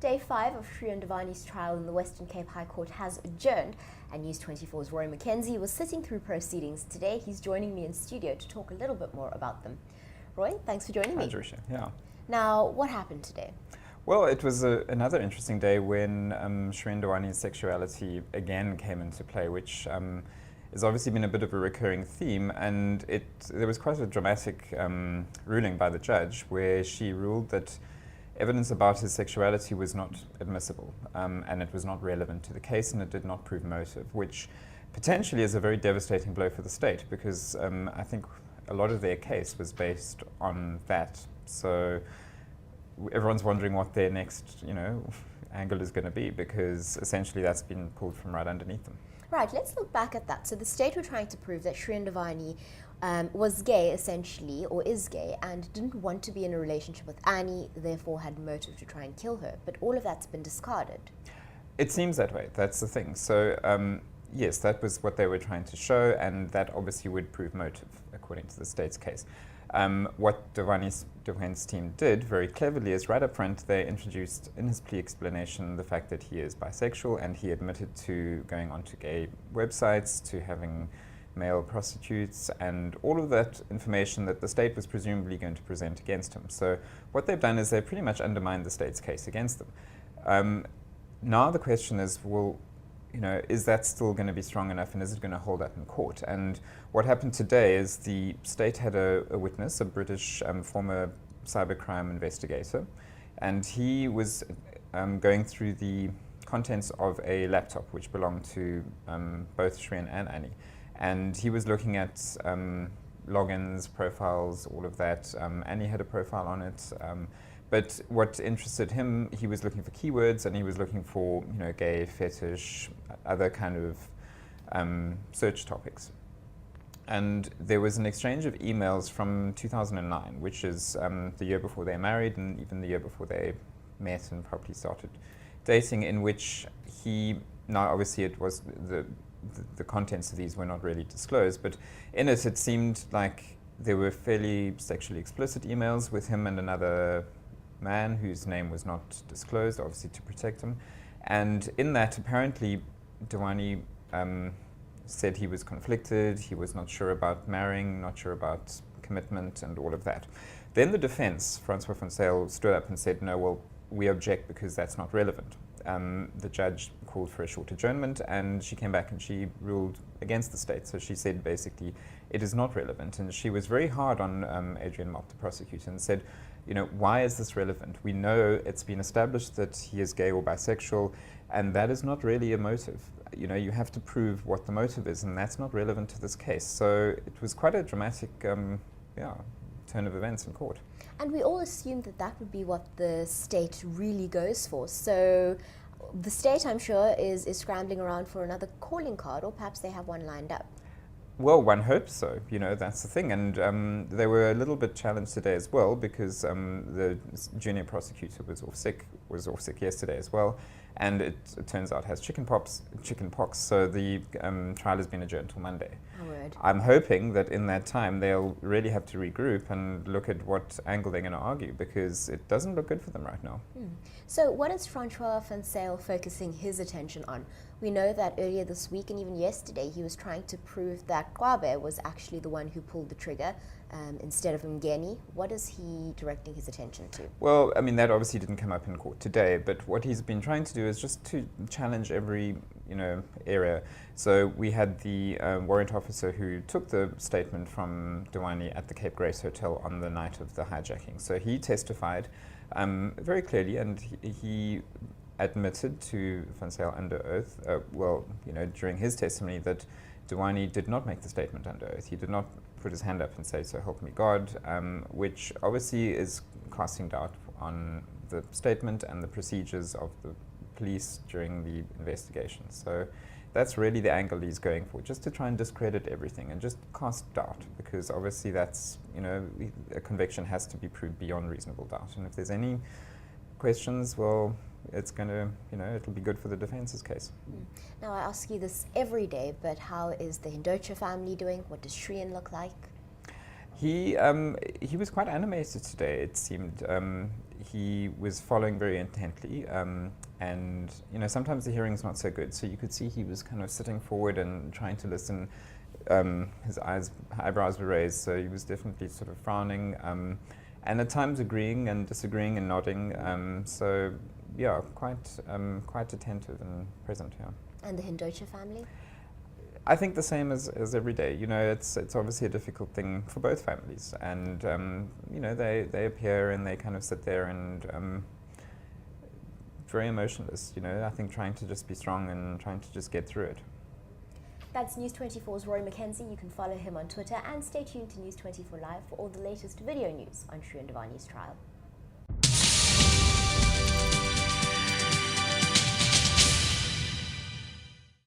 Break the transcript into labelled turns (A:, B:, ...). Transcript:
A: Day 5 of Sri and Dewani's trial in the Western Cape High Court has adjourned, and News 24's Roy McKenzie was sitting through proceedings today. He's joining me in studio to talk a little bit more about them. Roy, thanks for joining me.
B: Hi, Drisha. Yeah.
A: Now, what happened today?
B: Well, it was another interesting day when Sri and Dewani's sexuality again came into play, which has obviously been a bit of a recurring theme, and there was quite a dramatic ruling by the judge where she ruled that evidence about his sexuality was not admissible, and it was not relevant to the case, and it did not prove motive, which potentially is a very devastating blow for the state, because I think a lot of their case was based on that. So everyone's wondering what their next, angle is going to be, because essentially that's been pulled from right underneath them.
A: Right, let's look back at that. So the state were trying to prove that Sri and Dewani was gay, essentially, or is gay, and didn't want to be in a relationship with Annie, therefore had motive to try and kill her. But all of that's been discarded.
B: It seems that way. That's the thing. So, yes, that was what they were trying to show, and that obviously would prove motive, according to the state's case. What Dewani's defense team did very cleverly is right up front they introduced in his plea explanation the fact that he is bisexual, and he admitted to going onto gay websites, to having male prostitutes, and all of that information that the state was presumably going to present against him. So what they've done is they've pretty much undermined the state's case against them. Now the question is, well, is that still going to be strong enough, and is it going to hold up in court? And what happened today is the state had a witness, a British former cybercrime investigator, and he was going through the contents of a laptop which belonged to both Shreen and Annie. And he was looking at logins, profiles, all of that. Annie had a profile on it. But what interested him, he was looking for keywords, and he was looking for, gay, fetish, other kind of search topics. And there was an exchange of emails from 2009, which is the year before they married, and even the year before they met and probably started dating, in which now obviously it was the contents of these were not really disclosed, but in it seemed like there were fairly sexually explicit emails with him and another man whose name was not disclosed, obviously to protect him. And in that, apparently, Dewani said he was conflicted, he was not sure about marrying, not sure about commitment, and all of that. Then the defense, Francois van Zyl, stood up and said, no, well, we object because that's not relevant. The judge called for a short adjournment, and she came back and she ruled against the state. So she said basically it is not relevant, and she was very hard on Adrian Mott, the prosecutor, and said, why is this relevant? We know it's been established that he is gay or bisexual, and that is not really a motive. You have to prove what the motive is, and that's not relevant to this case. So it was quite a dramatic turn of events in court.
A: And we all assumed that would be what the state really goes for. So the state, I'm sure, is scrambling around for another calling card, or perhaps they have one lined up.
B: Well, one hopes so. That's the thing. And they were a little bit challenged today as well, because the junior prosecutor was off sick yesterday as well. And it turns out has chicken pox, so the trial has been adjourned till Monday.
A: Oh, word.
B: I'm hoping that in that time they'll really have to regroup and look at what angle they're going to argue, because it doesn't look good for them right now.
A: So what is Francois van Zyl focusing his attention on? We know that earlier this week and even yesterday he was trying to prove that Kwabe was actually the one who pulled the trigger instead of Mngeni. What is he directing his attention to?
B: Well, that obviously didn't come up in court today, but what he's been trying to do is just to challenge every area. So we had the warrant officer who took the statement from Dewani at the Cape Grace Hotel on the night of the hijacking. So he testified very clearly, and he admitted to Van Zyl under oath, during his testimony, that Dewani did not make the statement under oath. He did not put his hand up and say, "So help me God," which obviously is casting doubt on the statement and the procedures of the police during the investigation. So that's really the angle he's going for, just to try and discredit everything and just cast doubt, because obviously that's, a conviction has to be proved beyond reasonable doubt. And if there's any questions, well, it's going to, it'll be good for the defense's case.
A: Now, I ask you this every day, but how is the Hindocha family doing? What does Shreen look like?
B: He was quite animated today, it seemed. he was following very intently, and sometimes the hearing's not so good. So you could see he was kind of sitting forward and trying to listen. His eyebrows were raised, so he was definitely sort of frowning, and at times agreeing and disagreeing and nodding. So yeah, quite attentive and present here.
A: And the Hindocha family?
B: I think the same as every day. It's obviously a difficult thing for both families, and they appear and they kind of sit there and very emotionless. I think trying to just be strong and trying to just get through it.
A: That's News 24's Roy McKenzie. You can follow him on Twitter and stay tuned to News 24 Live for all the latest video news on Shu and Dewani's trial.